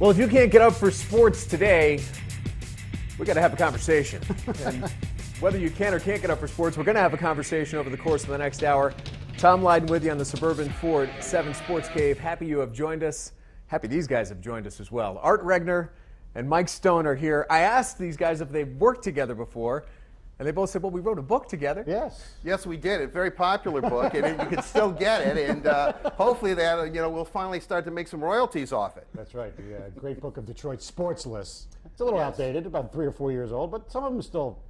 Well, if you can't get up for sports today, we got to have a conversation. And whether you can or can't get up for sports, we're going to have a conversation over the course of the next hour. Tom Lydon with you on the Suburban Ford 7 Sports Cave. Happy you have joined us. Happy these guys have joined us as well. Art Regner and Mike Stone are here. I asked these guys if they've worked together before, and they both said, well, we wrote a book together. Yes, we did. A very popular book, and you can still get it. And hopefully that we'll finally start to make some royalties off it. That's right. The great book of Detroit sports lists. It's a little outdated, about 3 or 4 years old, but some of them still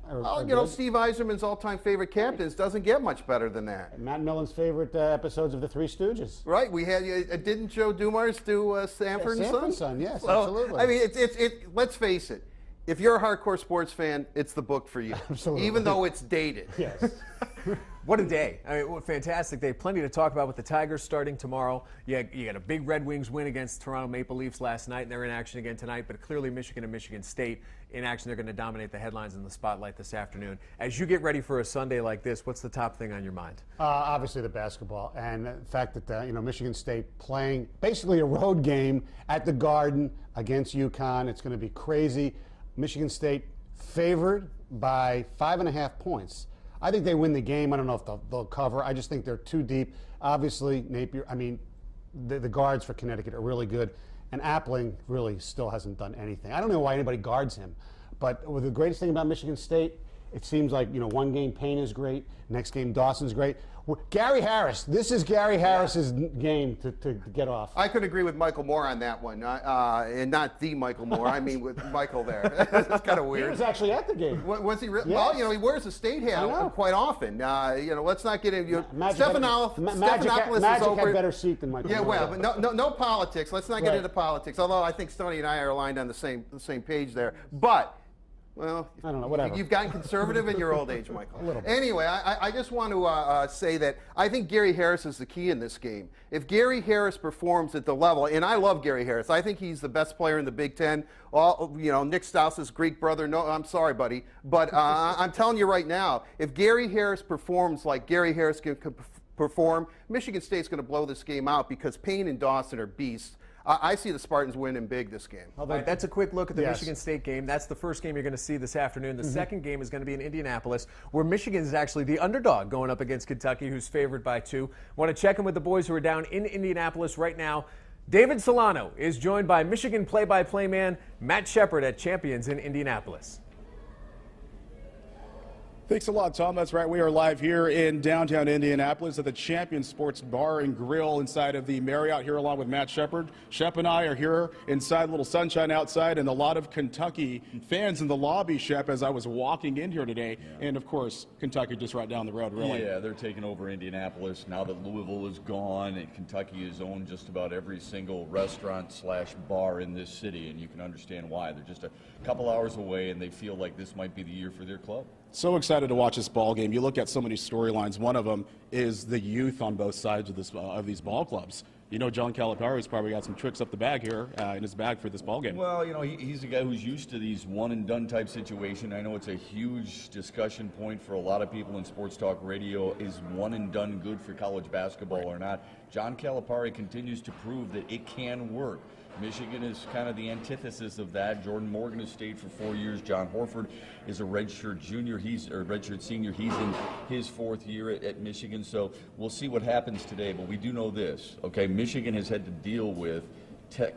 are good. good. Steve Eiserman's all-time favorite captains doesn't get much better than that. And Matt Millen's favorite episodes of The Three Stooges. Right. We had didn't Joe Dumars do Sanford and Son? Son, yes, So, absolutely. I mean, let's face it. If you're a hardcore sports fan, it's the book for you. Absolutely. Even though it's dated. Yes. What a day. I mean, fantastic day. Plenty to talk about with the Tigers starting tomorrow. You got a big Red Wings win against Toronto Maple Leafs last night, and they're in action again tonight. But clearly Michigan and Michigan State in action. They're going to dominate the headlines in the spotlight this afternoon. As you get ready for a Sunday like this, what's the top thing on your mind? Obviously the basketball, and the fact that Michigan State playing basically a road game at the Garden against UConn. It's going to be crazy. Michigan State favored by 5.5 points. I think they win the game. I don't know if they'll cover. I just think they're too deep. Obviously, Napier, the guards for Connecticut are really good. And Appling really still hasn't done anything. I don't know why anybody guards him. But the greatest thing about Michigan State, it seems like, one game Payne is great. Next game Dawson's great. Gary Harris. This is Gary Harris's game to get off. I could agree with Michael Moore on that one, and not the Michael Moore. I mean, with Michael there. It's kind of weird. He was actually at the game. Was he? Yes. Well, he wears a state hat quite often. Let's not get into Stephanopoulos Magic is over. had better seat than Michael. Yeah, Moore. well, but no politics. Let's not get into politics. Although I think Stoney and I are aligned on the same page there. But. Well, I don't know, whatever. You've gotten conservative in your old age, Michael. A little bit. Anyway, I just want to say that I think Gary Harris is the key in this game. If Gary Harris performs at the level, and I love Gary Harris, I think he's the best player in the Big Ten. Nick Staus's Greek brother. No, I'm sorry, buddy, but I'm telling you right now, if Gary Harris performs like Gary Harris can perform, Michigan State's going to blow this game out because Payne and Dawson are beasts. I see the Spartans winning big this game. All right, that's a quick look at the Michigan State game. That's the first game you're going to see this afternoon. The second game is going to be in Indianapolis, where Michigan is actually the underdog going up against Kentucky, who's favored by 2. Want to check in with the boys who are down in Indianapolis right now. David Solano is joined by Michigan play-by-play man Matt Shepard at Champions in Indianapolis. Thanks a lot, Tom. That's right. We are live here in downtown Indianapolis at the Champion Sports Bar and Grill inside of the Marriott here along with Matt Shepard. Shep and I are here inside, a little sunshine outside, and a lot of Kentucky fans in the lobby, Shep, as I was walking in here today. Yeah. And, of course, Kentucky just right down the road, really. Yeah, they're taking over Indianapolis now that Louisville is gone, and Kentucky has owned just about every single restaurant/bar in this city, and you can understand why. They're just a couple hours away, and they feel like this might be the year for their club. So excited to watch this ball game. You look at so many storylines. One of them is the youth on both sides of these ball clubs. John Calipari's probably got some tricks up the bag here in his bag for this ball game. Well, he's a guy who's used to these one-and-done type situation. I know it's a huge discussion point for a lot of people in sports talk radio. Is one-and-done good for college basketball or not? John Calipari continues to prove that it can work. Michigan is kind of the antithesis of that. Jordan Morgan has stayed for 4 years. John Horford is a redshirt junior. Redshirt senior. He's in his 4th year at Michigan. So we'll see what happens today. But we do know this. Okay, Michigan has had to deal with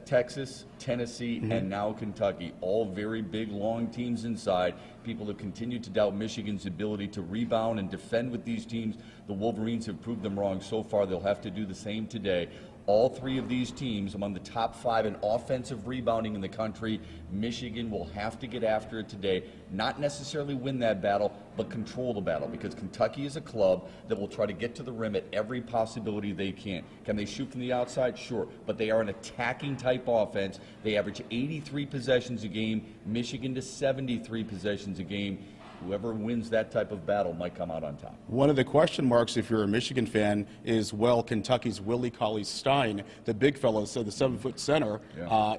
Texas, Tennessee, and now Kentucky. All very big, long teams inside. People have continued to doubt Michigan's ability to rebound and defend with these teams. The Wolverines have proved them wrong so far. They'll have to do the same today. All 3 of these teams among the top 5 in offensive rebounding in the country. Michigan will have to get after it today. Not necessarily win that battle, but control the battle, because Kentucky is a club that will try to get to the rim at every possibility they can. Can they shoot from the outside? Sure. But they are an attacking type offense. They average 83 possessions a game. Michigan to 73 possessions a game. Whoever wins that type of battle might come out on top. One of the question marks, if you're a Michigan fan, is, Kentucky's Willie Cauley-Stein, the big fellow, so the 7-foot center,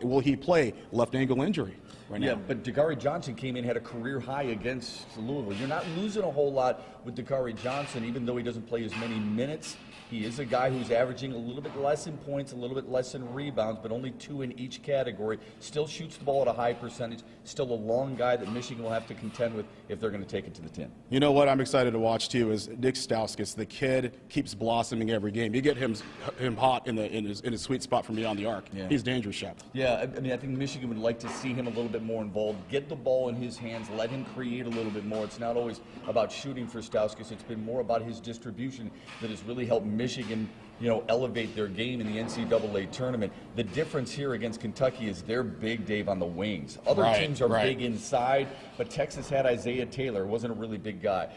will he play? Left ankle injury right now. Yeah, but Dakari Johnson came in, had a career high against Louisville. You're not losing a whole lot with Dakari Johnson, even though he doesn't play as many minutes He is a guy who's averaging a little bit less in points, a little bit less in rebounds, but only 2 in each category. Still shoots the ball at a high percentage. Still a long guy that Michigan will have to contend with if they're going to take it to the tin. You know what I'm excited to watch too is Nick Stauskas. The kid keeps blossoming every game. You get him hot in his sweet spot from beyond the arc. Yeah. He's dangerous, Shep. Yeah, I mean, I think Michigan would like to see him a little bit more involved. Get the ball in his hands. Let him create a little bit more. It's not always about shooting for Stauskas. It's been more about his distribution that has really helped Michigan, elevate their game in the NCAA tournament. The difference here against Kentucky is they're big, Dave, on the wings. Other teams are big inside, but Texas had Isaiah Taylor, wasn't a really big guy.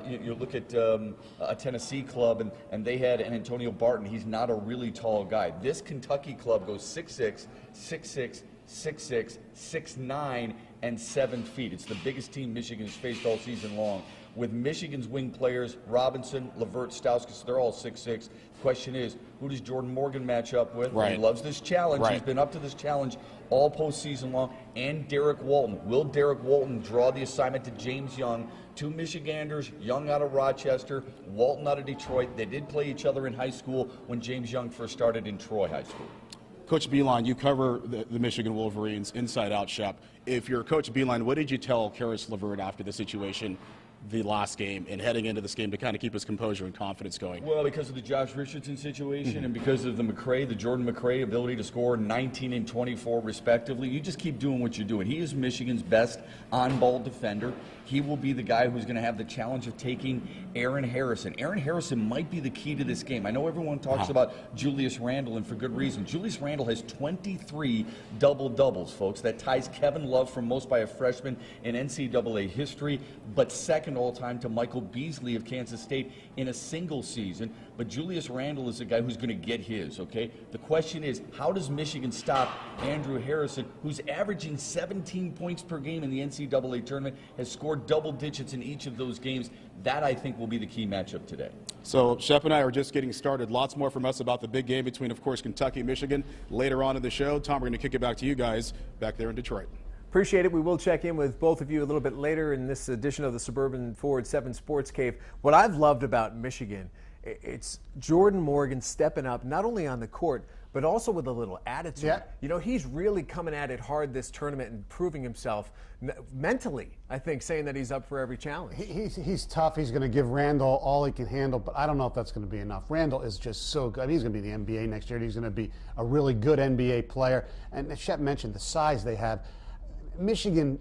You look at a Tennessee club, and they had an Antonio Barton. He's not a really tall guy. This Kentucky club goes 6'6", 6'6", 6'6", 6'9", and 7 feet. It's the biggest team Michigan has faced all season long. With Michigan's wing players, Robinson, Levert, Stauskas, they're all 6'6". Question is, who does Jordan Morgan match up with? Right. He loves this challenge. Right. He's been up to this challenge all postseason long. And Derek Walton. Will Derek Walton draw the assignment to James Young? 2 Michiganders, Young out of Rochester, Walton out of Detroit. They did play each other in high school when James Young first started in Troy High School. Coach Beilein, you cover the Michigan Wolverines inside out, Shep. If you're Coach Beilein, what did you tell Karis LeVert after the situation the last game and heading into this game to kind of keep his composure and confidence going? Well, because of the Josh Richardson situation and because of the Jordan McRae ability to score 19 and 24 respectively, you just keep doing what you're doing. He is Michigan's best on-ball defender. He will be the guy who's going to have the challenge of taking Aaron Harrison. Aaron Harrison might be the key to this game. I know everyone talks about Julius Randle, and for good reason. Julius Randle has 23 double-doubles, folks. That ties Kevin Love for most by a freshman in NCAA history, but second all-time to Michael Beasley of Kansas State in a single season. But Julius Randle is a guy who's going to get his, okay? The question is, how does Michigan stop Andrew Harrison, who's averaging 17 points per game in the NCAA tournament, has scored double digits in each of those games? That, I think, will be the key matchup today. So Shep and I are just getting started. Lots more from us about the big game between, of course, Kentucky and Michigan later on in the show. Tom, we're going to kick it back to you guys back there in Detroit. Appreciate it. We will check in with both of you a little bit later in this edition of the Suburban Forward 7 Sports Cave. What I've loved about Michigan, it's Jordan Morgan stepping up, not only on the court, but also with a little attitude. Yeah. He's really coming at it hard this tournament and proving himself mentally, I think, saying that he's up for every challenge. He's tough. He's going to give Randall all he can handle, but I don't know if that's going to be enough. Randall is just so good. He's going to be in the NBA next year. He's going to be a really good NBA player. And as Shep mentioned, the size they have. Michigan,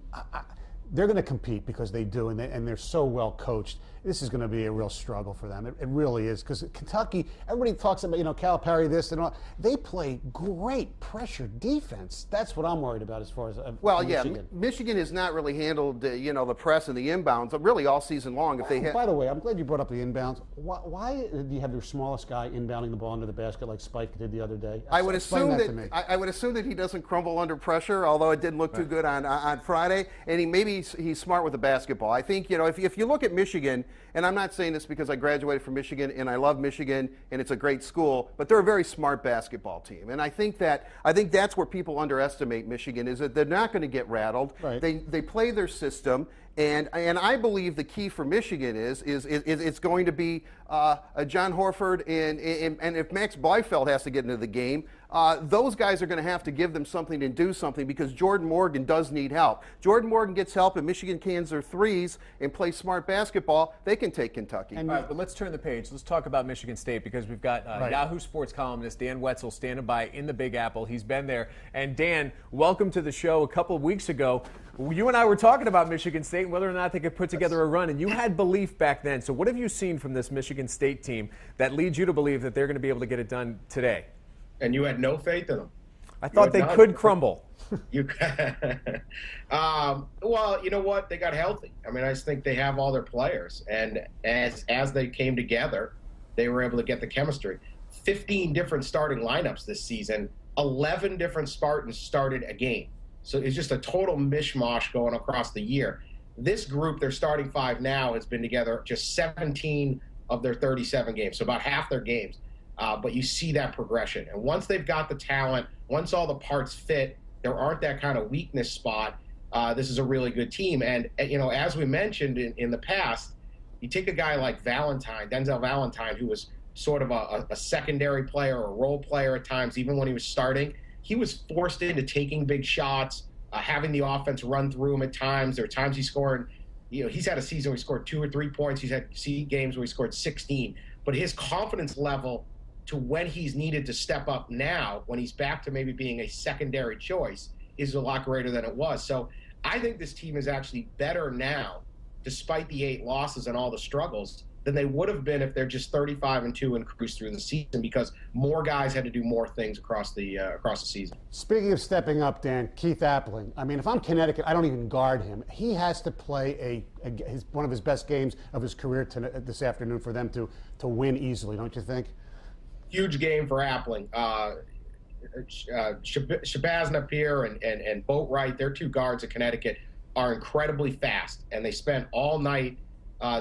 they're going to compete because they do, and they're so well coached. This is going to be a real struggle for them. It really is, because Kentucky, everybody talks about, Calipari this and all. They play great pressure defense. That's what I'm worried about as far as Michigan. Michigan has not really handled the press and the inbounds really all season long. By the way, I'm glad you brought up the inbounds. Why do you have your smallest guy inbounding the ball into the basket like Spike did the other day? I would assume that he doesn't crumble under pressure, although it didn't look too good on Friday. And he's smart with the basketball. I think if you look at Michigan. And I'm not saying this because I graduated from Michigan and I love Michigan and it's a great school, but they're a very smart basketball team. And I think that's where people underestimate Michigan, is that they're not going to get rattled. Right. They play their system. And I believe the key for Michigan is it's going to be John Horford and if Max Bleifeld has to get into the game, those guys are going to have to give them something and do something, because Jordan Morgan does need help. Jordan Morgan gets help, and Michigan cans their threes and play smart basketball. They can take Kentucky. All right, but let's turn the page. Let's talk about Michigan State, because we've got Yahoo Sports columnist Dan Wetzel standing by in the Big Apple. He's been there. And Dan, welcome to the show. A couple of weeks ago, you and I were talking about Michigan State and whether or not they could put together a run, and you had belief back then. So what have you seen from this Michigan State team that leads you to believe that they're going to be able to get it done today? And you had no faith in them. I thought they could crumble. Well, you know what? They got healthy. I mean, I just think they have all their players. And as they came together, they were able to get the chemistry. 15 different starting lineups this season. 11 different Spartans started a game. So it's just a total mishmash going across the year. This group, their starting 5 now, has been together just 17 of their 37 games, so about half their games. But you see that progression. And once they've got the talent, once all the parts fit, there aren't that kind of weakness spot. This is a really good team. And, as we mentioned in the past, you take a guy like Denzel Valentine, who was sort of a secondary player or a role player at times, even when he was starting. He was forced into taking big shots, having the offense run through him at times. There are times he scored, he's had a season where he scored 2 or 3 points. He's had games where he scored 16. But his confidence level to when he's needed to step up now, when he's back to maybe being a secondary choice, is a lot greater than it was. So I think this team is actually better now, despite the 8 losses and all the struggles, than they would have been if they're just 35-2 and cruise through the season, because more guys had to do more things across the season. Speaking of stepping up, Dan, Keith Appling. I mean, if I'm Connecticut, I don't even guard him. He has to play one of his best games of his career this afternoon for them to win easily, don't you think? Huge game for Appling. Shabazz Napier and Boatwright, their 2 guards at Connecticut, are incredibly fast, and they spent all night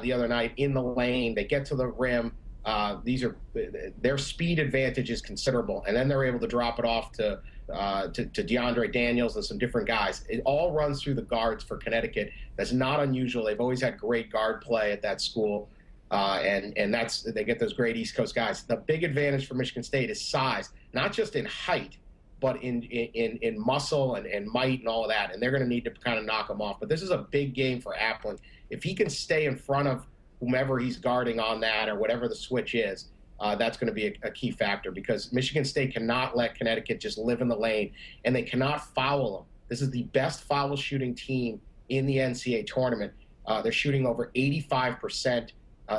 the other night in the lane. They get to the rim. Their speed advantage is considerable, and then they're able to drop it off to DeAndre Daniels and some different guys. It all runs through the guards for Connecticut. That's not unusual. They've always had great guard play at that school, and they get those great East Coast guys. The big advantage for Michigan State is size, not just in height, but in muscle and might and all of that, and they're going to need to kind of knock them off. But this is a big game for Appling. If he can stay in front of whomever he's guarding on that or whatever the switch is, that's going to be a key factor, because Michigan State cannot let Connecticut just live in the lane, and they cannot foul them. This is the best foul shooting team in the NCAA tournament. They're shooting over 85%.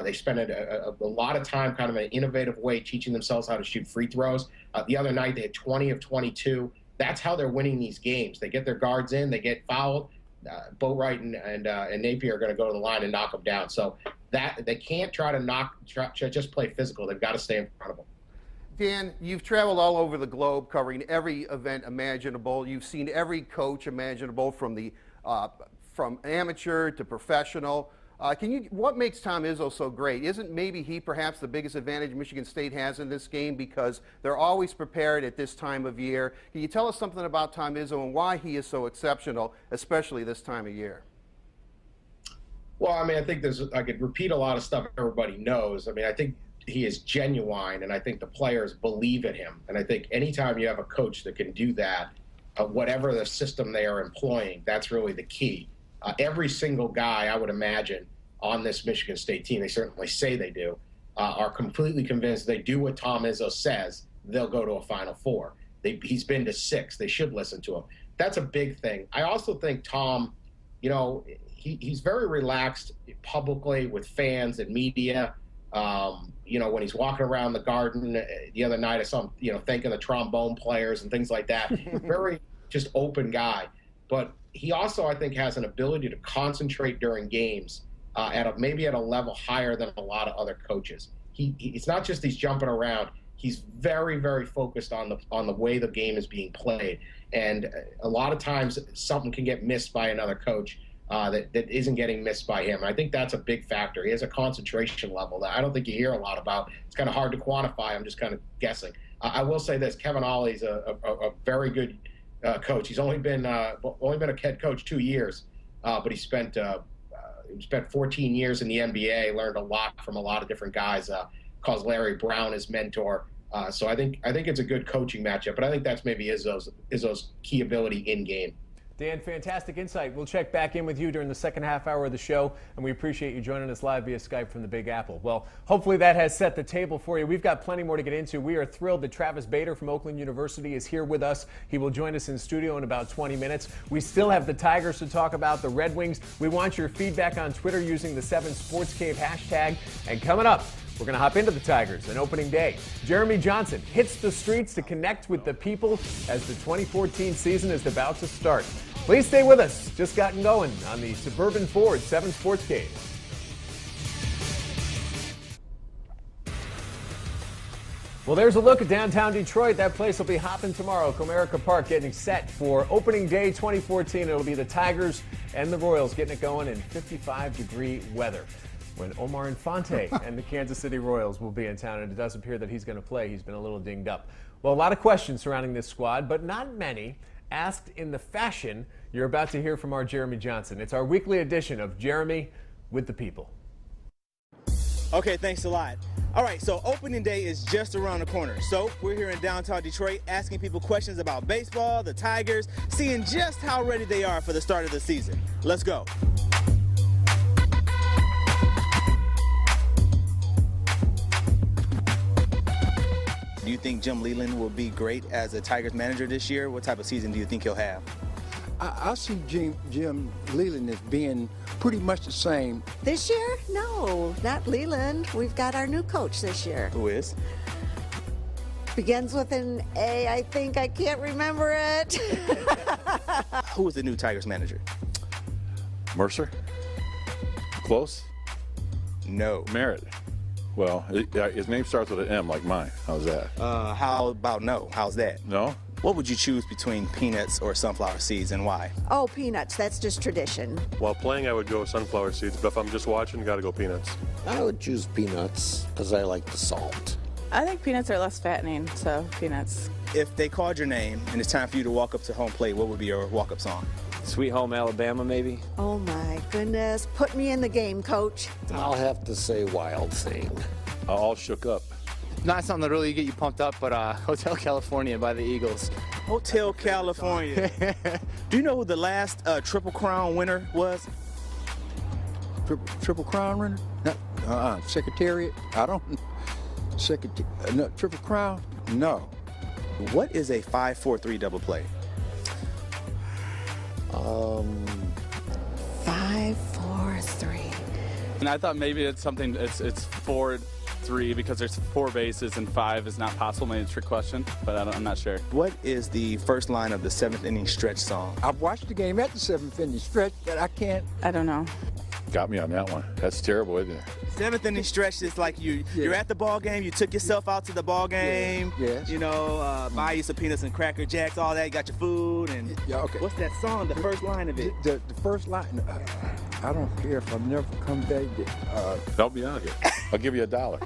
They spend a lot of time kind of in an innovative way teaching themselves how to shoot free throws. The other night they had 20 of 22. That's how they're winning these games. They get their guards in, they get fouled. Boatwright and Napier are going to go to the line and knock them down. So that they can't try to just play physical. They've got to stay in front of them. Dan, you've traveled all over the globe covering every event imaginable. You've seen every coach imaginable from amateur to professional. What makes Tom Izzo so great? Isn't maybe he perhaps the biggest advantage Michigan State has in this game, because they're always prepared at this time of year? Can you tell us something about Tom Izzo and why he is so exceptional, especially this time of year? Well, I mean, I think I could repeat a lot of stuff everybody knows. I mean, I think he is genuine, and I think the players believe in him. And I think anytime you have a coach that can do that, whatever the system they are employing, that's really the key. Every single guy, I would imagine, on this Michigan State team, they certainly say they do, are completely convinced they do what Tom Izzo says, they'll go to a Final Four. He's been to 6. They should listen to him. That's a big thing. I also think Tom, he's very relaxed publicly with fans and media. When he's walking around the Garden the other night, I saw him, thanking the trombone players and things like that. Very just open guy. But he also, I think, has an ability to concentrate during games maybe at a level higher than a lot of other coaches. It's not just he's jumping around. He's very, very focused on the way the game is being played. And a lot of times something can get missed by another coach that isn't getting missed by him. And I think that's a big factor. He has a concentration level that I don't think you hear a lot about. It's kind of hard to quantify. I'm just kind of guessing. I will say this: Kevin Ollie's a very good coach. He's only been a head coach 2 years, but he spent 14 years in the NBA. Learned a lot from a lot of different guys. Calls Larry Brown his mentor. So I think it's a good coaching matchup. But I think that's maybe Izzo's key ability in game. Dan, fantastic insight. We'll check back in with you during the second half hour of the show, and we appreciate you joining us live via Skype from the Big Apple. Well, hopefully that has set the table for you. We've got plenty more to get into. We are thrilled that Travis Bader from Oakland University is here with us. He will join us in studio in about 20 minutes. We still have the Tigers to talk about, the Red Wings. We want your feedback on Twitter using the 7SportsCave hashtag. And coming up, we're going to hop into the Tigers on opening day. Jeremy Johnson hits the streets to connect with the people as the 2014 season is about to start. Please stay with us. Just gotten going on the Suburban Ford 7 SportsCave. Well, there's a look at downtown Detroit. That place will be hopping tomorrow. Comerica Park getting set for opening day 2014. It'll be the Tigers and the Royals getting it going in 55-degree weather, when Omar Infante and the Kansas City Royals will be in town, and it does appear that he's going to play. He's been a little dinged up. Well, a lot of questions surrounding this squad, but not many asked in the fashion you're about to hear from our Jeremy Johnson. It's our weekly edition of Jeremy with the People. Okay, thanks a lot. All right, so opening day is just around the corner. So we're here in downtown Detroit asking people questions about baseball, the Tigers, seeing just how ready they are for the start of the season. Let's go. Do you think Jim Leyland will be great as a Tigers manager this year? What type of season do you think he'll have? I see Jim Leyland as being pretty much the same. This year? No, not Leland. We've got our new coach this year. Who is? Begins with an A, I think. I can't remember it. Who is the new Tigers manager? Mercer? Close? No. Merritt. Well, his name starts with an M like mine. How's that? How about no? How's that? No? What would you choose between peanuts or sunflower seeds and why? Oh, peanuts. That's just tradition. While playing, I would go sunflower seeds, but if I'm just watching, gotta go peanuts. I would choose peanuts because I like the salt. I think peanuts are less fattening, so peanuts. If they called your name and it's time for you to walk up to home plate, what would be your walk-up song? Sweet Home Alabama, maybe? Oh, my goodness. Put me in the game, Coach. I'll have to say Wild Thing. All shook up. Not something that really get you pumped up, but Hotel California by the Eagles. Hotel California. Do you know who the last Triple Crown winner was? Triple Crown winner? No, Secretariat? I don't. No, Triple Crown? No. What is a 5-4-3 double play? 5-4-3. And I thought maybe it's something, it's 4-3 because there's 4 bases and 5 is not possible. Maybe it's a trick question, but I'm not sure. What is the first line of the 7th inning stretch song? I've watched the game at the 7th inning stretch, but I can't. I don't know. Got me on that one. That's terrible, isn't it? 7th inning stretch is like you're at the ball game, you took yourself out to the ball game, Yes. you know, buy you some peanuts and Cracker Jacks, all that, you got your food, and Okay. what's that song, the first line of it? The first line, I don't care if I never come back. Help me out here. I'll give you $1.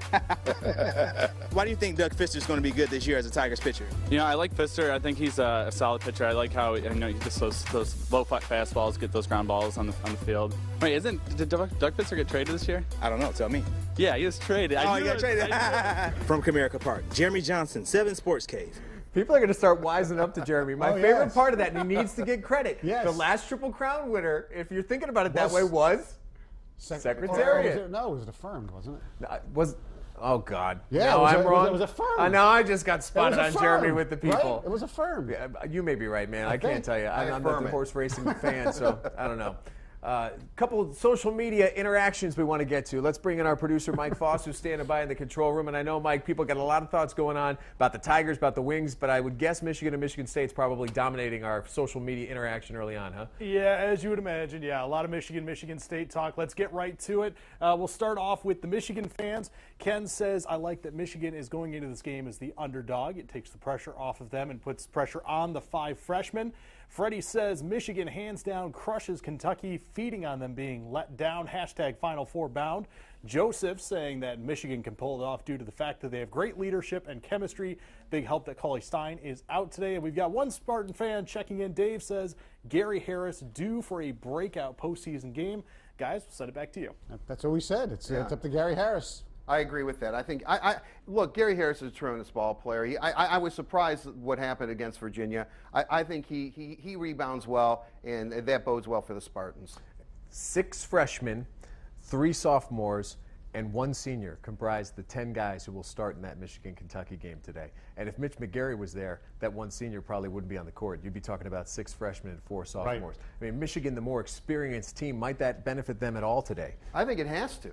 Why do you think Doug Fister's going to be good this year as a Tigers pitcher? You know, I like Pfister. I think he's a solid pitcher. I like how he just those low fastballs get those ground balls on the field. Wait, did Doug Fister get traded this year? I don't know. Tell me. Yeah, he was traded. Oh, he got traded. From Comerica Park, Jeremy Johnson, 7 Sports Cave. People are going to start wising up to Jeremy. My favorite part of that, and he needs to get credit. Yes. The last Triple Crown winner, if you're thinking about it that way, was Secretariat. No, it was affirmed, wasn't it? Oh, God. Yeah, no, I'm wrong. It was affirmed. I know, I just got spotted on Jeremy with the people. Right? It was affirmed. Yeah, you may be right, man. I can't tell you. I'm not the horse racing fan, so I don't know. Couple of social media interactions we want to get to. Let's bring in our producer, Mike Foss, who's standing by in the control room. And I know, Mike, people got a lot of thoughts going on about the Tigers, about the Wings, but I would guess Michigan and Michigan State's probably dominating our social media interaction early on, huh? Yeah, as you would imagine, yeah. A lot of Michigan State talk. Let's get right to it. We'll start off with the Michigan fans. Ken says, I like that Michigan is going into this game as the underdog. It takes the pressure off of them and puts pressure on the 5 freshmen. Freddie says Michigan hands down crushes Kentucky, feeding on them being let down. Hashtag Final Four bound. Joseph saying that Michigan can pull it off due to the fact that they have great leadership and chemistry. Big help that Cauley Stein is out today. And we've got one Spartan fan checking in. Dave says Gary Harris due for a breakout postseason game. Guys, we'll send it back to you. That's what we said. It's up to Gary Harris. I agree with that. I think look, Gary Harris is a tremendous ball player. I was surprised at what happened against Virginia. I think he rebounds well, and that bodes well for the Spartans. 6 freshmen, 3 sophomores, and 1 senior comprise the 10 guys who will start in that Michigan-Kentucky game today. And if Mitch McGarry was there, that 1 senior probably wouldn't be on the court. You'd be talking about 6 freshmen and 4 sophomores. Right. I mean, Michigan, the more experienced team, might that benefit them at all today? I think it has to.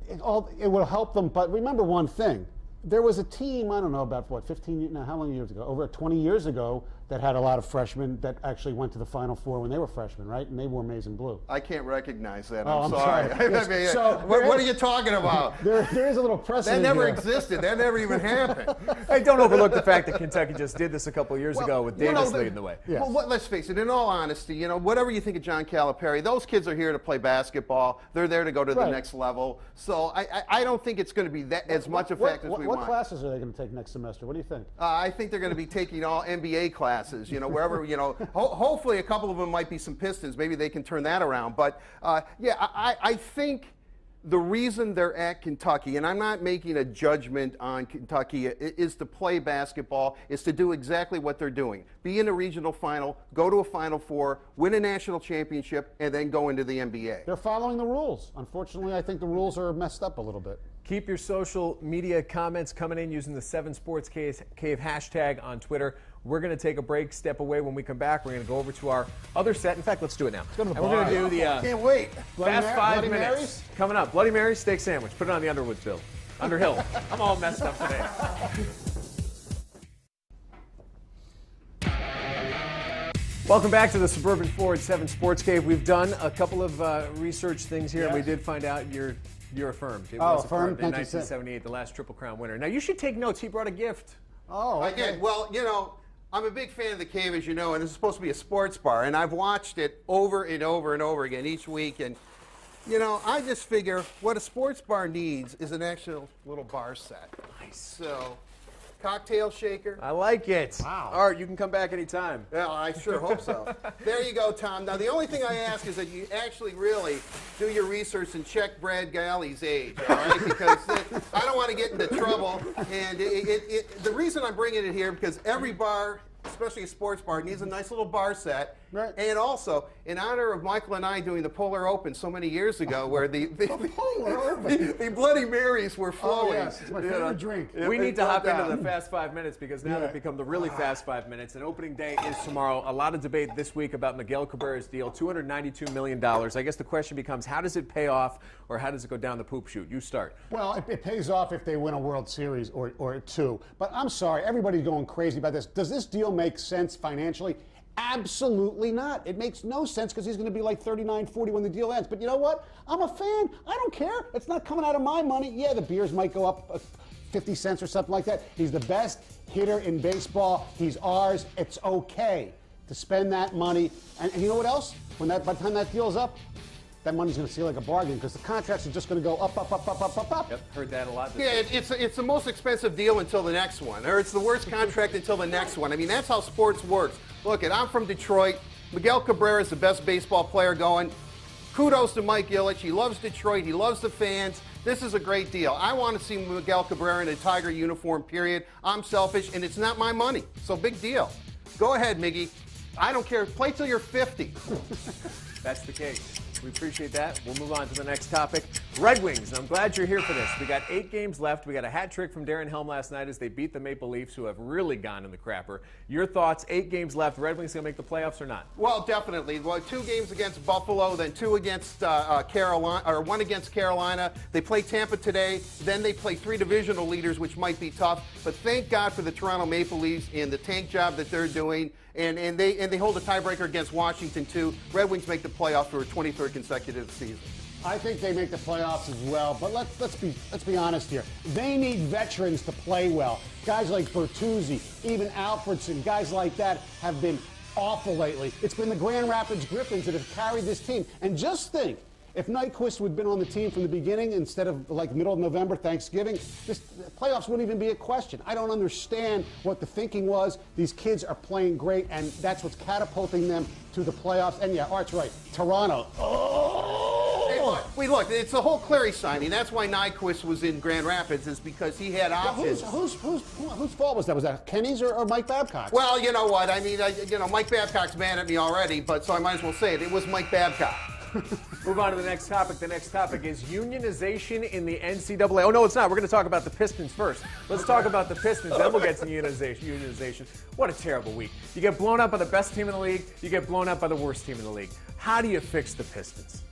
It will help them, but remember one thing. There was a team, I don't know, about what, 15, now how many years ago? Over 20 years ago, that had a lot of freshmen that actually went to the Final Four when they were freshmen, right? And they wore maize and blue. I can't recognize that. I'm sorry. Yes. I mean, so what are you talking about? There is a little precedent. That never here. existed. That never even happened. Hey, don't overlook the fact that Kentucky just did this a couple of years ago with Davis leading the way. Yes. Well, let's face it, in all honesty, whatever you think of John Calipari, those kids are here to play basketball. They're there to go to the next level. So I don't think it's going to be that as much effect as we want. What classes are they going to take next semester? What do you think? I think they're going to be taking all NBA classes, wherever, hopefully a couple of them might be some Pistons. Maybe they can turn that around. But, I think the reason they're at Kentucky, and I'm not making a judgment on Kentucky, is to play basketball, is to do exactly what they're doing. Be in a regional final, go to a Final Four, win a national championship, and then go into the NBA. They're following the rules. Unfortunately, I think the rules are messed up a little bit. Keep your social media comments coming in using the 7 Sports Cave hashtag on Twitter. We're going to take a break, step away. When we come back, we're going to go over to our other set. In fact, let's do it now. Go to the and we're going to do the can't wait. fast 5 Bloody minutes. Marys? Coming up, Bloody Mary steak sandwich. Put it on the Underwood bill. Underhill. I'm all messed up today. Welcome back to the Suburban Ford 7 Sports Cave. We've done a couple of research things here, and we did find out you're affirmed. It was affirmed in 1978, the last Triple Crown winner. Now, you should take notes. He brought a gift. Oh, okay. I did. Well, you know, I'm a big fan of the Cave, as you know, and this is supposed to be a sports bar, and I've watched it over and over and over again each week, and, you know, I just figure what a sports bar needs is an actual little bar set. Nice. So, cocktail shaker. I like it. Wow. Art, you can come back anytime. Well, I sure hope so. There you go, Tom. Now, the only thing I ask is that you actually really do your research and check Brad Galley's age, all right? Because I don't want to get into trouble. And the reason I'm bringing it here, because every bar, especially a sports bar, needs a nice little bar set. Right. And also, in honor of Michael and I doing the Polar Open so many years ago, where the Bloody Marys were flowing. Oh, yes. It's my favorite drink. We need to hop into the fast 5 minutes because now they've become the really fast 5 minutes. And opening day is tomorrow. A lot of debate this week about Miguel Cabrera's deal, $292 million. I guess the question becomes, how does it pay off or how does it go down the poop chute? You start. Well, it pays off if they win a World Series or two. But I'm sorry, everybody's going crazy about this. Does this deal make sense financially? Absolutely not. It makes no sense because he's going to be like 39, 40 when the deal ends. But you know what? I'm a fan. I don't care. It's not coming out of my money. Yeah, the beers might go up 50 cents or something like that. He's the best hitter in baseball. He's ours. It's okay to spend that money. And you know what else? By the time that deal's up, that money's going to feel like a bargain because the contracts are just going to go up, up, up, up, up, up, up. Yep, heard that a lot. Yeah, it's the most expensive deal until the next one, or it's the worst contract until the next one. I mean, that's how sports works. Look, I'm from Detroit. Miguel Cabrera is the best baseball player going. Kudos to Mike Ilitch. He loves Detroit. He loves the fans. This is a great deal. I want to see Miguel Cabrera in a Tiger uniform, period. I'm selfish, and it's not my money. So big deal. Go ahead, Miggy. I don't care. Play till you're 50. That's the case. We appreciate that. We'll move on to the next topic. Red Wings, and I'm glad you're here for this. We got 8 games left. We got a hat trick from Darren Helm last night as they beat the Maple Leafs, who have really gone in the crapper. Your thoughts, 8 games left. Red Wings going to make the playoffs or not? Well, definitely. Well, 2 games against Buffalo, then 2 against Carolina, or 1 against Carolina. They play Tampa today. Then they play 3 divisional leaders, which might be tough. But thank God for the Toronto Maple Leafs and the tank job that they're doing. And they hold a tiebreaker against Washington, too. Red Wings make the playoffs for a 23rd consecutive season. I think they make the playoffs as well, but let's be honest here. They need veterans to play well. Guys like Bertuzzi, even Alfredson, guys like that have been awful lately. It's been the Grand Rapids Griffins that have carried this team. And just think, if Nyquist would have been on the team from the beginning instead of like middle of November, Thanksgiving, the playoffs wouldn't even be a question. I don't understand what the thinking was. These kids are playing great, and that's what's catapulting them to the playoffs. And yeah, Art's right. Toronto. Look, it's the whole Clary signing. That's why Nyquist was in Grand Rapids, is because he had options. Whose fault was that? Was that Kenny's or Mike Babcock's? Well, you know what? I mean, Mike Babcock's mad at me already, but so I might as well say it. It was Mike Babcock. Move on to the next topic. The next topic is unionization in the NCAA. Oh, no, it's not. We're going to talk about the Pistons first. Let's talk about the Pistons, then we'll get to unionization. What a terrible week. You get blown up by the best team in the league. You get blown up by the worst team in the league. How do you fix the Pistons?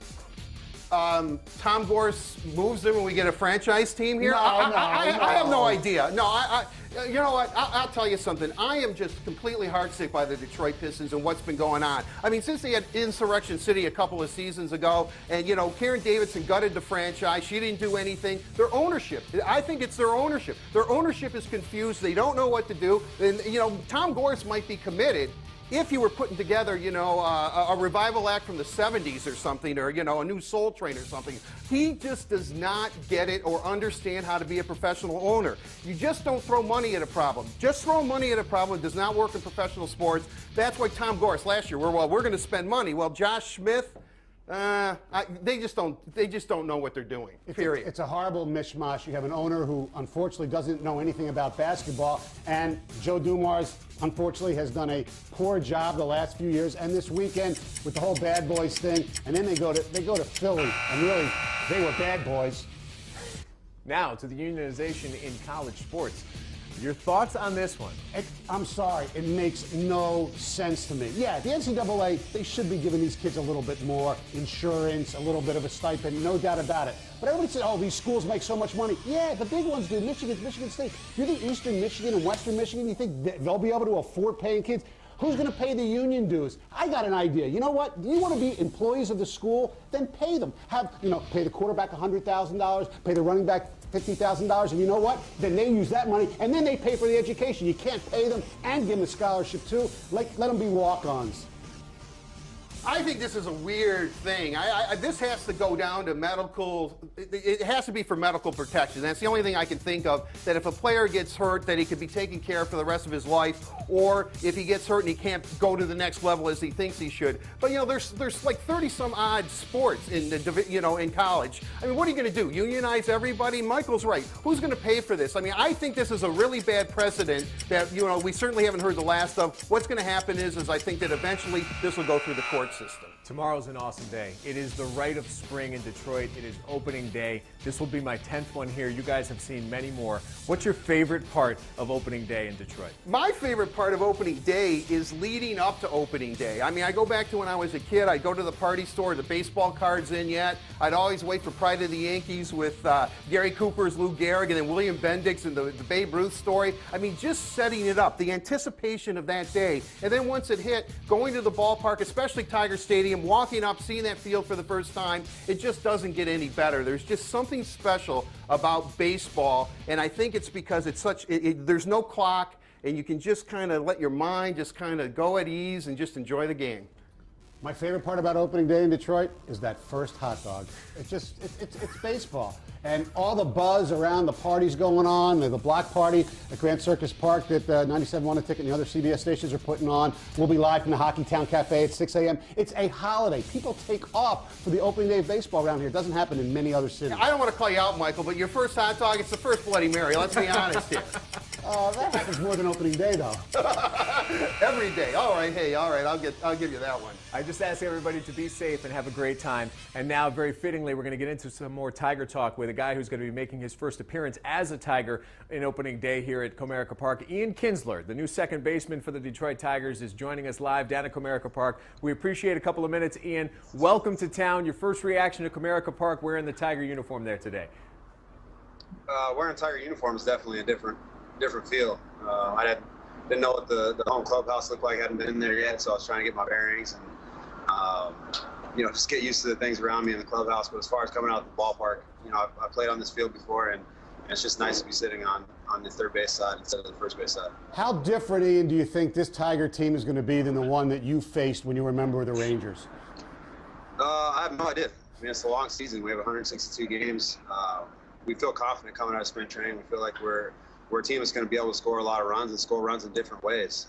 Tom Gorse moves them when we get a franchise team here? No, I have no idea. No, you know what? I'll tell you something. I am just completely heartsick by the Detroit Pistons and what's been going on. I mean, since they had Insurrection City a couple of seasons ago, and, Karen Davidson gutted the franchise. She didn't do anything. Their ownership, I think it's their ownership. Their ownership is confused. They don't know what to do. And, Tom Gorse might be committed if you were putting together, a revival act from the 70s or something, or, a new Soul Train or something. He just does not get it or understand how to be a professional owner. You just don't throw money at a problem. Just throwing money at a problem does not work in professional sports. That's why Tom Gorse last year, we're going to spend money. Well, Josh Smith, They just don't know what they're doing. Period. It's a horrible mishmash. You have an owner who unfortunately doesn't know anything about basketball, and Joe Dumars unfortunately has done a poor job the last few years. And this weekend with the whole bad boys thing, and then they go to Philly, and really they were bad boys. Now to the unionization in college sports. Your thoughts on this one? I'm sorry, it makes no sense to me. Yeah, the NCAA, they should be giving these kids a little bit more insurance, a little bit of a stipend, no doubt about it. But everybody says, oh, these schools make so much money. Yeah, the big ones do. Michigan State. You're the Eastern Michigan and Western Michigan. You think they'll be able to afford paying kids? Who's going to pay the union dues? I got an idea. You know what? Do you want to be employees of the school? Then pay them. Pay the quarterback $100,000, pay the running back $50,000, and you know what? Then they use that money, and then they pay for the education. You can't pay them and give them a scholarship too. Let them be walk-ons. I think this is a weird thing. This has to go down to medical. It has to be for medical protection. That's the only thing I can think of. That if a player gets hurt, that he could be taken care of for the rest of his life, or if he gets hurt and he can't go to the next level as he thinks he should. But there's like 30 some odd sports in college. I mean, what are you going to do? Unionize everybody? Michael's right. Who's going to pay for this? I mean, I think this is a really bad precedent that we certainly haven't heard the last of. What's going to happen is I think that eventually this will go through the court system. Tomorrow's an awesome day. It is the rite of spring in Detroit. It is opening day. This will be my 10th one here. You guys have seen many more. What's your favorite part of opening day in Detroit? My favorite part of opening day is leading up to opening day. I mean, I go back to when I was a kid. I'd go to the party store, the baseball cards in yet. I'd always wait for Pride of the Yankees with Gary Cooper's Lou Gehrig and then William Bendix and the Babe Ruth story. I mean, just setting it up, the anticipation of that day. And then once it hit, going to the ballpark, especially Tiger Stadium, walking up, seeing that field for the first time, it just doesn't get any better. There's just something special about baseball, and I think it's because it's there's no clock, and you can just kind of let your mind just kind of go at ease and just enjoy the game. My favorite part about opening day in Detroit is that first hot dog. It's baseball. And all the buzz around the parties going on, the block party at Grand Circus Park that 97 Won a Ticket and the other CBS stations are putting on. We'll be live from the Hockey Town Cafe at 6 a.m. It's a holiday. People take off for the opening day of baseball around here. It doesn't happen in many other cities. I don't want to call you out, Michael, but your first hot dog, it's the first Bloody Mary. Let's be honest here. That happens more than opening day, though. Every day. All right, hey, all right, I'll give you that one. I just ask everybody to be safe and have a great time. And now, very fittingly, we're going to get into some more Tiger talk with a guy who's going to be making his first appearance as a Tiger in opening day here at Comerica Park. Ian Kinsler, the new second baseman for the Detroit Tigers, is joining us live down at Comerica Park. We appreciate a couple of minutes. Ian, welcome to town. Your first reaction to Comerica Park wearing the Tiger uniform there today. Wearing Tiger uniform is definitely a different feel. I didn't know what the home clubhouse looked like. I hadn't been in there yet, so I was trying to get my bearings and just get used to the things around me in the clubhouse. But as far as coming out of the ballpark, I played on this field before, and it's just nice to be sitting on the third base side instead of the first base side. How different, Ian, do you think this Tiger team is going to be than the one that you faced when you were a member of the Rangers? I have no idea. I mean, it's a long season. We have 162 games. We feel confident coming out of spring training. We feel like we're a team that's going to be able to score a lot of runs and score runs in different ways.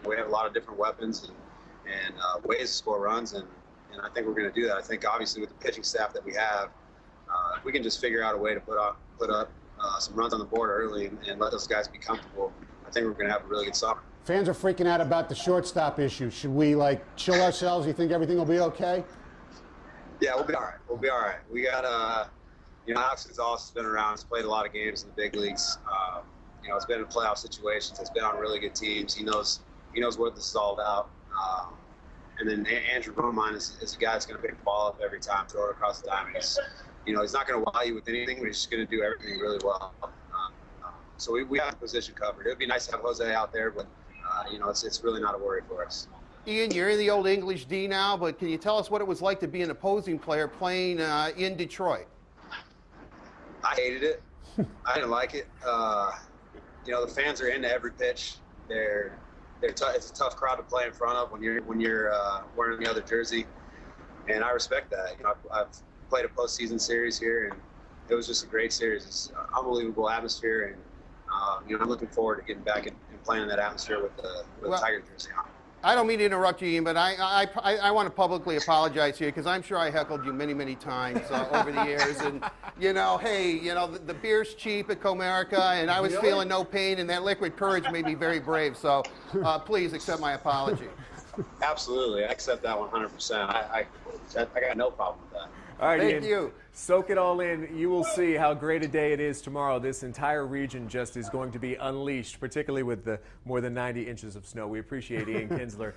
We have a lot of different weapons and ways to score runs, and I think we're going to do that. I think obviously with the pitching staff that we have, if we can just figure out a way to put up some runs on the board early and let those guys be comfortable, I think we're going to have a really good summer. Fans are freaking out about the shortstop issue. Should we chill ourselves? You think everything will be okay? Yeah, we'll be all right. We'll be all right. We got Alex Gonzalez has been around. He's played a lot of games in the big leagues. He's been in playoff situations. He's been on really good teams. He knows what this is all about. And then Andrew Romine is a guy that's going to pick the ball up every time, throw it across the diamond. He's not going to wow you with anything, but he's just going to do everything really well. So we have the position covered. It would be nice to have Jose out there, but it's really not a worry for us. Ian, you're in the old English D now, but can you tell us what it was like to be an opposing player playing in Detroit? I hated it. I didn't like it. The fans are into every pitch. It's a tough crowd to play in front of when you're wearing the other jersey, and I respect that. I've played a postseason series here, and it was just a great series. It's an unbelievable atmosphere, and I'm looking forward to getting back and playing in that atmosphere with the Tiger jersey on. I don't mean to interrupt you, Ian, but I want to publicly apologize here because I'm sure I heckled you many, many times over the years. And, hey, the beer's cheap at Comerica, and I was feeling no pain, and that liquid courage made me very brave. So please accept my apology. Absolutely. I accept that 100%. I got no problem with that. All right, Thank Ian, you. Soak it all in. You will see how great a day it is tomorrow. This entire region just is going to be unleashed, particularly with the more than 90 inches of snow. We appreciate Ian Kinsler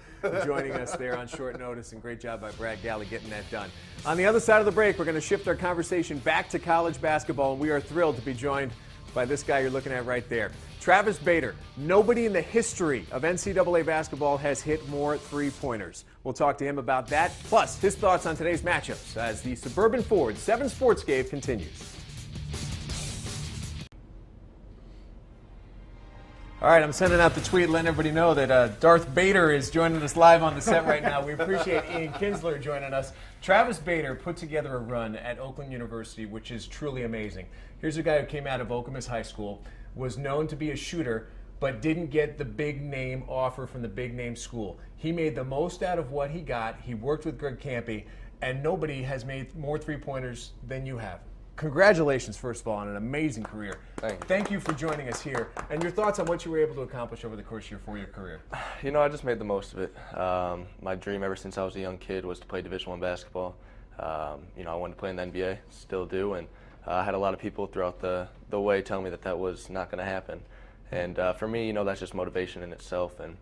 joining us there on short notice, and great job by Brad Galley getting that done. On the other side of the break, we're going to shift our conversation back to college basketball, and we are thrilled to be joined by this guy you're looking at right there. Travis Bader. Nobody in the history of NCAA basketball has hit more three-pointers. We'll talk to him about that, plus his thoughts on today's matchups as the Suburban Ford 7 Sports Cave continues. All right, I'm sending out the tweet letting everybody know that Darth Bader is joining us live on the set right now. We appreciate Ian Kinsler joining us. Travis Bader put together a run at Oakland University, which is truly amazing. Here's a guy who came out of Okemos High School, was known to be a shooter, but didn't get the big name offer from the big name school. He made the most out of what he got. He worked with Greg Campy, and nobody has made more three-pointers than you have. Congratulations, first of all, on an amazing career. Thank you for joining us here. And your thoughts on what you were able to accomplish over the course of your 4-year career? I just made the most of it. My dream ever since I was a young kid was to play Division I basketball. I wanted to play in the NBA, still do, and I had a lot of people throughout the way tell me that was not going to happen. And for me, that's just motivation in itself. And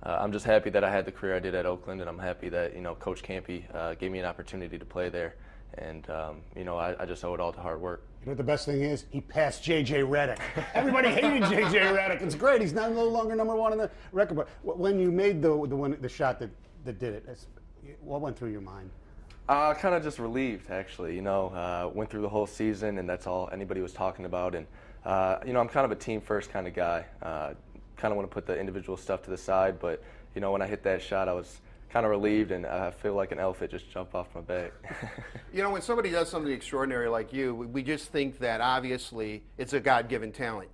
I'm just happy that I had the career I did at Oakland, and I'm happy that, Coach Campy gave me an opportunity to play there. And, I just owe it all to hard work. You know what the best thing is? He passed J.J. Redick. Everybody hated J.J. Redick. It's great. He's no longer #1 in the record. But when you made the shot that did it, what went through your mind? Kind of just relieved, actually. Went through the whole season, and that's all anybody was talking about. And, I'm kind of a team-first kind of guy. Kind of want to put the individual stuff to the side. But, when I hit that shot, I was kind of relieved, and I feel like an elephant just jumped off my back. When somebody does something extraordinary like you, we just think that obviously it's a God-given talent.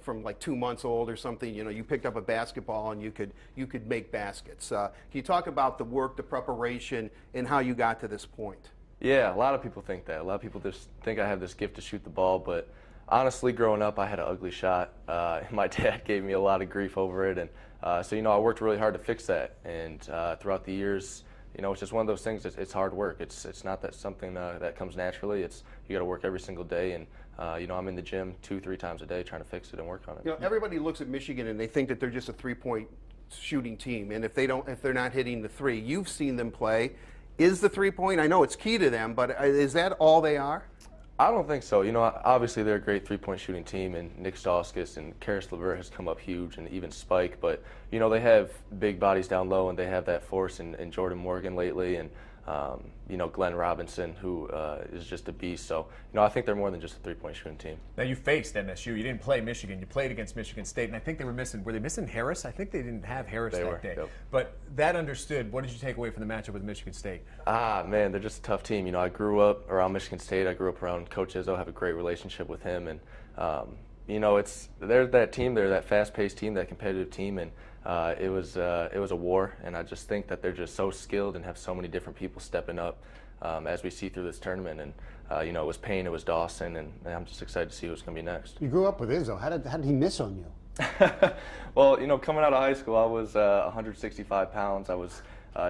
From like 2 months old or something, you picked up a basketball and you could make baskets. Can you talk about the work, the preparation, and how you got to this point? Yeah, a lot of people think that. A lot of people just think I have this gift to shoot the ball, but honestly, growing up, I had an ugly shot. My dad gave me a lot of grief over it, and so I worked really hard to fix that. And throughout the years, it's just one of those things. It's hard work. It's not that something that comes naturally. You got to work every single day, and I'm in the gym 2-3 times a day trying to fix it and work on it. Everybody looks at Michigan and they think that they're just a three-point shooting team, and if they're not hitting the three, you've seen them play. Is the three-point? I know it's key to them, but is that all they are? I don't think so. Obviously they're a great three-point shooting team, and Nick Stauskas and Karis LeVert has come up huge, and even Spike. But, they have big bodies down low, and they have that force in Jordan Morgan lately, and, Glenn Robinson, who is just a beast. So, I think they're more than just a three-point shooting team. Now, you faced MSU. You didn't play Michigan. You played against Michigan State, and I think they were they missing Harris? I think they didn't have Harris that day. Yep. But that understood. What did you take away from the matchup with Michigan State? Man, they're just a tough team. I grew up around Michigan State. I grew up around Coach Izzo. I have a great relationship with him. And, they're that team. They're that fast-paced team, that competitive team. And it was a war. And I just think that they're just so skilled and have so many different people stepping up as we see through this tournament. And, it was Payne, it was Dawson, and I'm just excited to see what's going to be next. You grew up with Izzo. How did he miss on you? Well, coming out of high school, I was 165 pounds. I was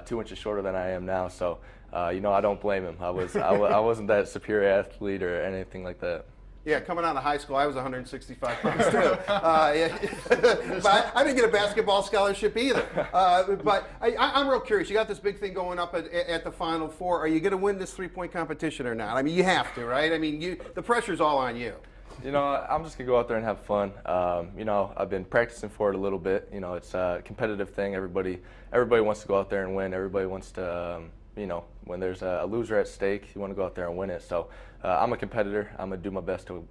2 inches shorter than I am now. So, I don't blame him. I wasn't that superior athlete or anything like that. Yeah, coming out of high school, I was 165 pounds too. But I didn't get a basketball scholarship either. But I'm real curious. You got this big thing going up at the Final Four. Are you going to win this three-point competition or not? I mean, you have to, right? I mean, the pressure's all on you. I'm just going to go out there and have fun. I've been practicing for it a little bit. It's a competitive thing. Everybody wants to go out there and win. Everybody wants to, when there's a loser at stake, you want to go out there and win it. So I'm a competitor. I'm going to do my best to,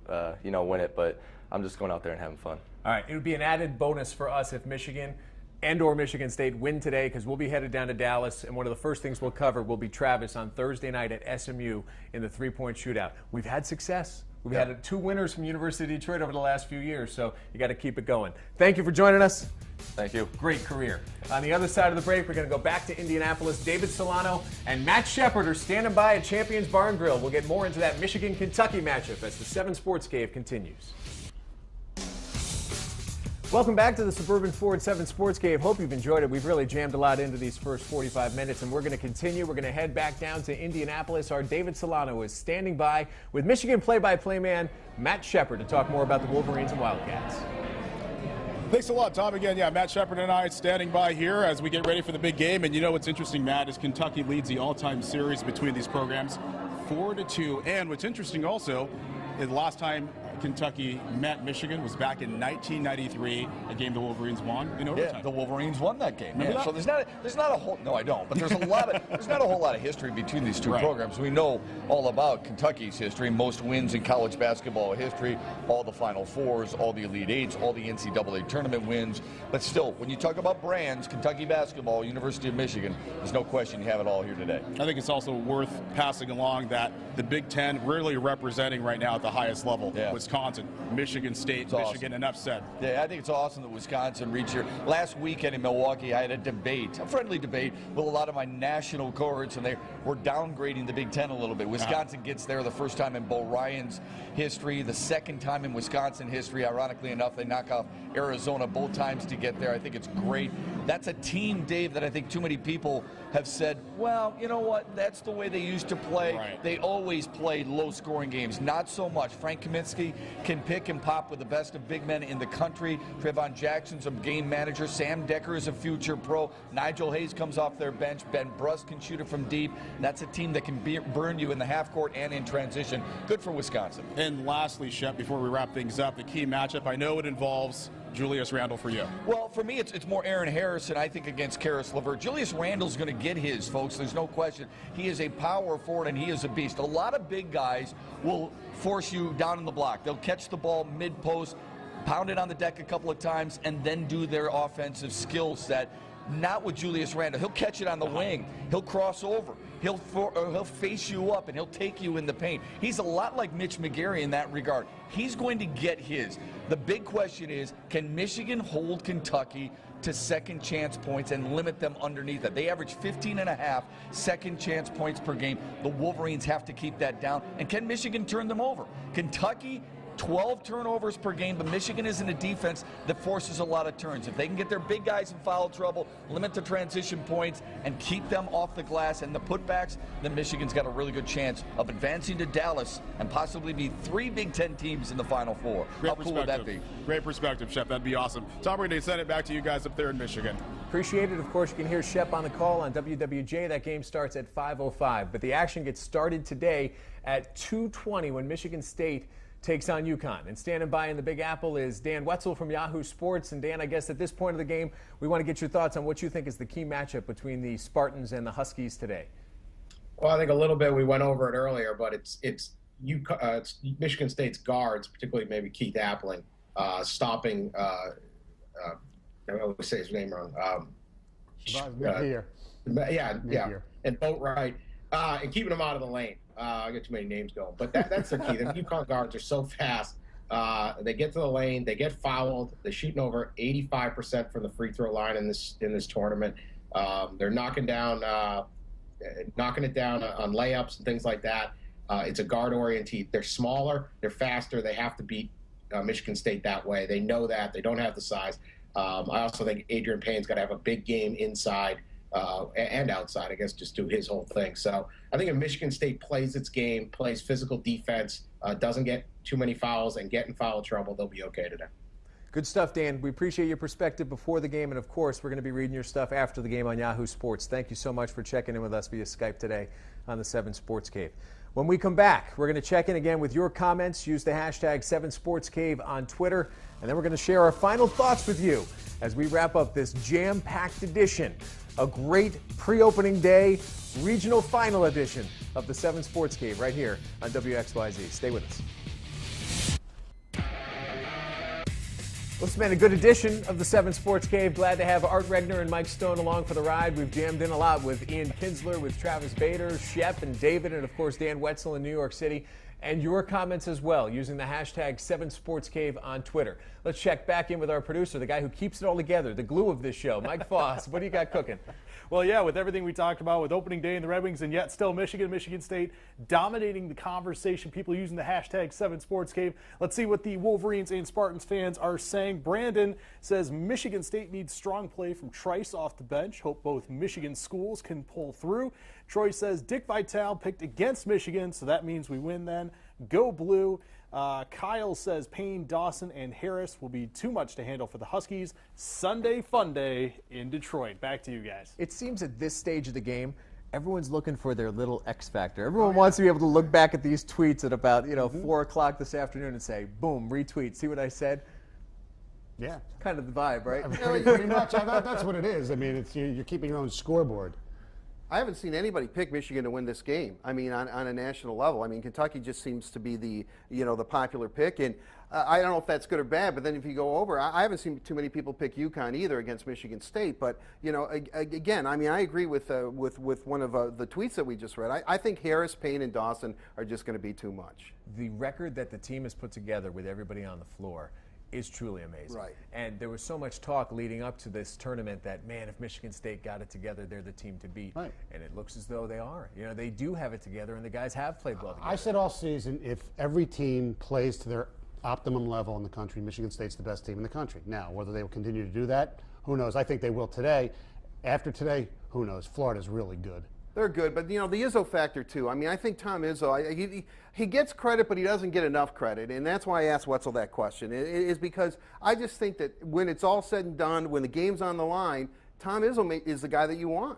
win it. But I'm just going out there and having fun. All right. It would be an added bonus for us if Michigan and/or Michigan State win today, because we'll be headed down to Dallas, and one of the first things we'll cover will be Travis on Thursday night at SMU in the three-point shootout. We've had success. We've had 2 winners from University of Detroit over the last few years, so you got to keep it going. Thank you for joining us. Thank you. Great career. On the other side of the break, we're going to go back to Indianapolis. David Solano and Matt Shepard are standing by at Champions Bar and Grill. We'll get more into that Michigan-Kentucky matchup as the 7 Sports Cave continues. Welcome back to the Suburban Ford 7 Sports Cave. Hope you've enjoyed it. We've really jammed a lot into these first 45 minutes, and we're going to continue. We're going to head back down to Indianapolis. Our David Solano is standing by with Michigan play-by-play man Matt Shepard to talk more about the Wolverines and Wildcats. Thanks a lot, Tom. Again, Matt Shepard and I standing by here as we get ready for the big game. And you know what's interesting, Matt, is Kentucky leads the all-time series between these programs 4-2. And what's interesting also, the last time Kentucky met Michigan was back in 1993, a game the Wolverines won in overtime. Yeah, the Wolverines won that game. Remember that? So there's not a whole, no, I don't, but there's not a whole lot of history between these two programs. We know all about Kentucky's history, most wins in college basketball history, all the Final Fours, all the Elite Eights, all the NCAA tournament wins. But still, when you talk about brands, Kentucky basketball, University of Michigan, there's no question you have it all here today. I think it's also worth passing along that the Big Ten really representing right now at the highest level. Yeah. Wisconsin, Michigan State, It's Michigan, awesome. enough said. Yeah, I think it's awesome that Wisconsin reached here. Last weekend in Milwaukee, I had a debate, a friendly debate, with a lot of my national cohorts, and they were downgrading the Big Ten a little bit. Wisconsin gets there the first time in Bo Ryan's history, the second time in Wisconsin history. Ironically enough, they knock off Arizona both times to get there. I think it's great. That's a team, Dave, that I think too many people have said, well, you know what, that's the way they used to play. Right. They always played low-scoring games. Not so much. Frank Kaminsky can pick and pop with the best of big men in the country. Trevon Jackson's a game manager. Sam Decker is a future pro. Nigel Hayes comes off their bench. Ben Bruss can shoot it from deep. That's a team that can burn you in the half court and in transition. Good for Wisconsin. And lastly, Shep, before we wrap things up, the key matchup, I know it involves Julius Randle for you. Well, for me, it's more Aaron Harrison, I think, against Karis LeVert. Julius Randle's going to get his, folks. There's no question. He is a power forward, and he is a beast. A lot of big guys will force you down in the block. They'll catch the ball mid-post, pound it on the deck a couple of times, and then do their offensive skill set. Not with Julius Randle. He'll catch it on the wing. He'll cross over. He'll face you up, and he'll take you in the paint. He's a lot like Mitch McGary in that regard. He's going to get his. The big question is, can Michigan hold Kentucky to second chance points and limit them underneath it? They average 15.5 second chance points per game. The Wolverines have to keep that down. And can Michigan turn them over? Kentucky, 12 turnovers per game, but Michigan is in a defense that forces a lot of turns. If they can get their big guys in foul trouble, limit the transition points, and keep them off the glass and the putbacks, then Michigan's got a really good chance of advancing to Dallas and possibly be 3 Big Ten teams in the Final Four. How cool would that be? Great perspective, Shep. That'd be awesome. Tom, we're going to send it back to you guys up there in Michigan. Appreciate it. Of course, you can hear Shep on the call on WWJ. That game starts at 5:05, but the action gets started today at 2:20 when Michigan State takes on UConn. And standing by in the Big Apple is Dan Wetzel from Yahoo Sports. And Dan, I guess at this point of the game, we want to get your thoughts on what you think is the key matchup between the Spartans and the Huskies today. Well, I think a little bit we went over it earlier, but it's Michigan State's guards, particularly maybe Keith Appling, stopping. I always say his name wrong. Here. Yeah, and Boatwright, and keeping them out of the lane. I get too many names going, but that's their key. The UConn guards are so fast. They get to the lane, they get fouled. They're shooting over 85% from the free throw line in this tournament. They're knocking it down on layups and things like that. It's a guard oriented. They're smaller, they're faster. They have to beat Michigan State that way. They know that. They don't have the size. I also think Adrian Payne's got to have a big game inside and outside, I guess, just do his whole thing. So I think if Michigan State plays its game, plays physical defense, doesn't get too many fouls and get in foul trouble, they'll be okay today. Good stuff, Dan. We appreciate your perspective before the game, and of course, we're going to be reading your stuff after the game on Yahoo Sports. Thank you so much for checking in with us via Skype today on the 7 Sports Cave. When we come back, we're going to check in again with your comments. Use the hashtag 7 Sports Cave on Twitter, and then we're going to share our final thoughts with you as we wrap up this jam-packed edition, a great pre-opening day regional final edition of the 7 Sports Cave right here on WXYZ. Stay with us. Well, it's been a good edition of the 7 Sports Cave. Glad to have Art Regner and Mike Stone along for the ride. We've jammed in a lot with Ian Kinsler, with Travis Bader, Shep, and David, and of course Dan Wetzel in New York City. and your comments as well using the hashtag 7SportsCave on Twitter. Let's check back in with our producer, the guy who keeps it all together, the glue of this show, Mike Foss. What do you got cooking? Well, yeah, with everything we talked about with opening day in the Red Wings and yet still Michigan State dominating the conversation, people using the hashtag 7SportsCave. Let's see what the Wolverines and Spartans fans are saying. Brandon says Michigan State needs strong play from Trice off the bench. Hope both Michigan schools can pull through. Troy says Dick Vitale picked against Michigan, so that means we win then. Go Blue. Kyle says Payne, Dawson, and Harris will be too much to handle for the Huskies. Sunday fun day in Detroit. Back to you guys. It seems at this stage of the game, everyone's looking for their little X factor. Everyone wants to be able to look back at these tweets at about 4 o'clock this afternoon and say, boom, retweet. See what I said? Yeah. Kind of the vibe, right? Pretty much. That's what it is. I mean, you're keeping your own scoreboard. I haven't seen anybody pick Michigan to win this game. I mean, on a national level. I mean, Kentucky just seems to be the popular pick, and I don't know if that's good or bad. But then if you go over, I haven't seen too many people pick UConn either against Michigan State. But again, I mean, I agree with one of the tweets that we just read. I think Harris, Payne, and Dawson are just going to be too much. The record that the team has put together with everybody on the floor is truly amazing. Right. And there was so much talk leading up to this tournament that, man, if Michigan State got it together, they're the team to beat. Right. And it looks as though they are. They do have it together, and the guys have played well together. I said all season, if every team plays to their optimum level in the country, Michigan State's the best team in the country. Now, whether they will continue to do that, who knows? I think they will today. After today, who knows? Florida's really good. They're good, but the Izzo factor too. I mean, I think Tom Izzo, he gets credit, but he doesn't get enough credit, and that's why I asked Wetzel that question. It is because I just think that when it's all said and done, when the game's on the line, Tom Izzo is the guy that you want.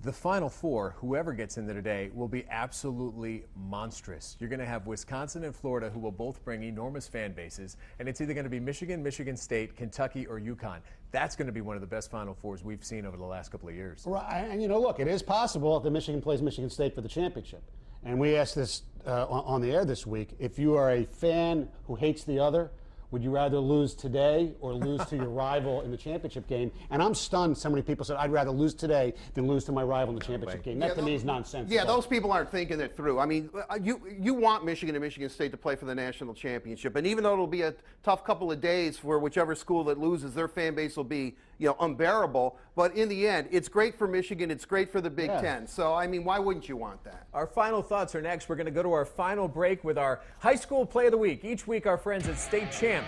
The Final Four, whoever gets in there today, will be absolutely monstrous. You're going to have Wisconsin and Florida, who will both bring enormous fan bases, and it's either going to be Michigan, Michigan State, Kentucky, or UConn. That's going to be one of the best Final Fours we've seen over the last couple of years. Right, and look, it is possible that Michigan plays Michigan State for the championship. And we asked this on the air this week, if you are a fan who hates the other, would you rather lose today or lose to your rival in the championship game? And I'm stunned so many people said, I'd rather lose today than lose to my rival in the championship game. That to me is nonsense. Yeah, those people aren't thinking it through. I mean, you want Michigan and Michigan State to play for the national championship. And even though it'll be a tough couple of days for whichever school that loses, their fan base will be unbearable. But in the end, it's great for Michigan. It's great for the Big Ten. So, I mean, why wouldn't you want that? Our final thoughts are next. We're going to go to our final break with our high school play of the week. Each week, our friends at State Champs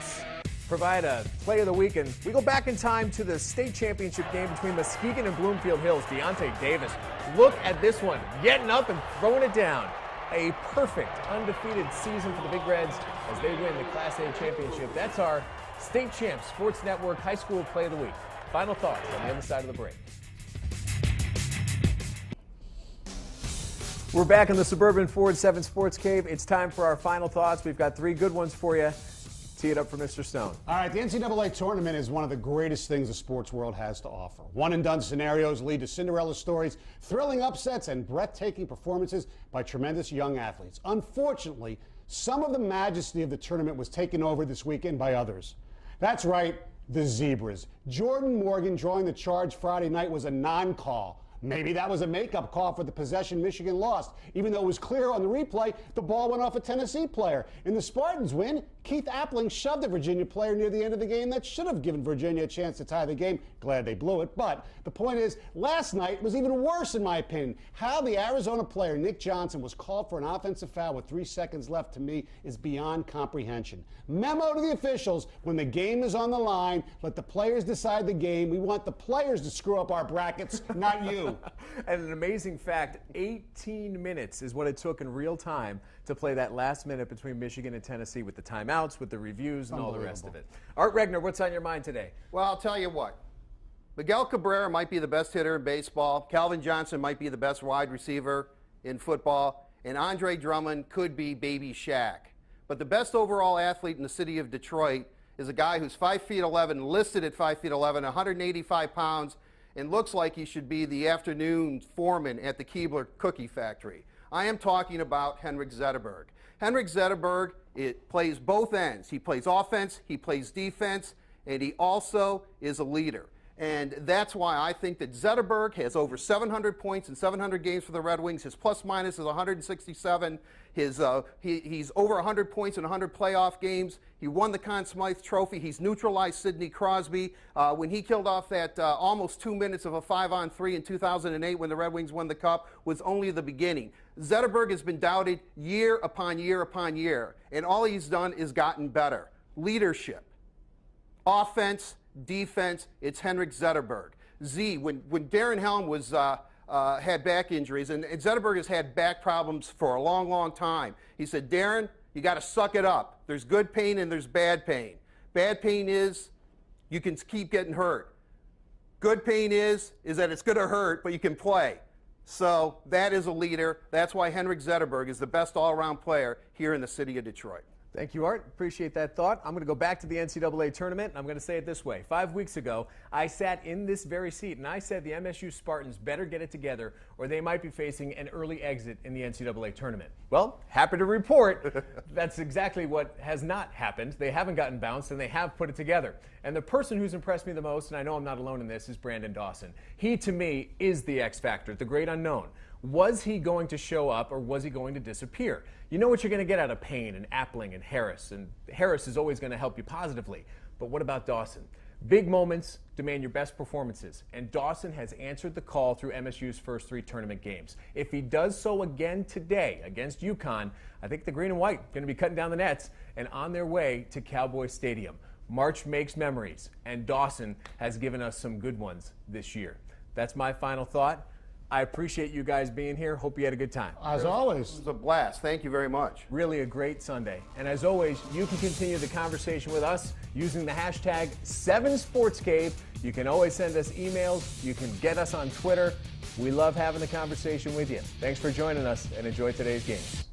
provide a play of the week, and we go back in time to the state championship game between Muskegon and Bloomfield Hills. Deontay Davis, look at this one, getting up and throwing it down. A perfect undefeated season for the Big Reds as they win the Class A championship. That's our State Champs Sports Network high school play of the week. Final thoughts on the other side of the break. We're back in the Suburban Ford 7 Sports Cave. It's time for our final thoughts. We've got 3 good ones for you. Tee it up for Mr. Stone. All right, the NCAA tournament is one of the greatest things the sports world has to offer. One-and-done scenarios lead to Cinderella stories, thrilling upsets, and breathtaking performances by tremendous young athletes. Unfortunately, some of the majesty of the tournament was taken over this weekend by others. That's right, the Zebras. Jordan Morgan drawing the charge Friday night was a non-call. Maybe that was a makeup call for the possession Michigan lost, even though it was clear on the replay the ball went off a Tennessee player. In the Spartans win, Keith Appling shoved a Virginia player near the end of the game that should have given Virginia a chance to tie the game. Glad they blew it. But the point is, last night was even worse in my opinion. How the Arizona player Nick Johnson was called for an offensive foul with 3 seconds left to me is beyond comprehension. Memo to the officials, when the game is on the line, let the players decide the game. We want the players to screw up our brackets, not you. And an amazing fact, 18 minutes is what it took in real time to play that last minute between Michigan and Tennessee with the timeouts, with the reviews, and all the rest of it. Art Regner, what's on your mind today? Well, I'll tell you what. Miguel Cabrera might be the best hitter in baseball. Calvin Johnson might be the best wide receiver in football. And Andre Drummond could be Baby Shaq. But the best overall athlete in the city of Detroit is a guy who's 5'11", listed at 5'11", 185 pounds, and looks like he should be the afternoon foreman at the Keebler Cookie Factory. I am talking about Henrik Zetterberg. Henrik Zetterberg plays both ends. He plays offense, he plays defense, and he also is a leader. And that's why I think that Zetterberg has over 700 points in 700 games for the Red Wings. His plus-minus is 167. He's over 100 points in 100 playoff games. He won the Conn Smythe Trophy. He's neutralized Sidney Crosby. When he killed off that almost 2 minutes of a 5-on-3 in 2008 when the Red Wings won the Cup was only the beginning. Zetterberg has been doubted year upon year upon year, and all he's done is gotten better. Leadership, offense, defense, it's Henrik Zetterberg. When Darren Helm was had back injuries, and Zetterberg has had back problems for a long, long time. He said, Darren, you got to suck it up. There's good pain and there's bad pain. Bad pain is you can keep getting hurt. Good pain is that it's going to hurt, but you can play. So that is a leader. That's why Henrik Zetterberg is the best all-around player here in the city of Detroit. Thank you, Art. Appreciate that thought. I'm going to go back to the NCAA tournament, and I'm going to say it this way. 5 weeks ago, I sat in this very seat, and I said the MSU Spartans better get it together, or they might be facing an early exit in the NCAA tournament. Well, happy to report that's exactly what has not happened. They haven't gotten bounced, and they have put it together. And the person who's impressed me the most, and I know I'm not alone in this, is Brandon Dawson. He, to me, is the X factor, the great unknown. Was he going to show up, or was he going to disappear? You know what you're going to get out of Payne and Appling and Harris is always going to help you positively. But what about Dawson? Big moments demand your best performances, and Dawson has answered the call through MSU's first 3 tournament games. If he does so again today against UConn, I think the green and white are going to be cutting down the nets and on their way to Cowboy Stadium. March makes memories, and Dawson has given us some good ones this year. That's my final thought. I appreciate you guys being here. Hope you had a good time. As always. It was a blast. Thank you very much. Really a great Sunday. And as always, you can continue the conversation with us using the hashtag 7SportsCave. You can always send us emails. You can get us on Twitter. We love having the conversation with you. Thanks for joining us, and enjoy today's games.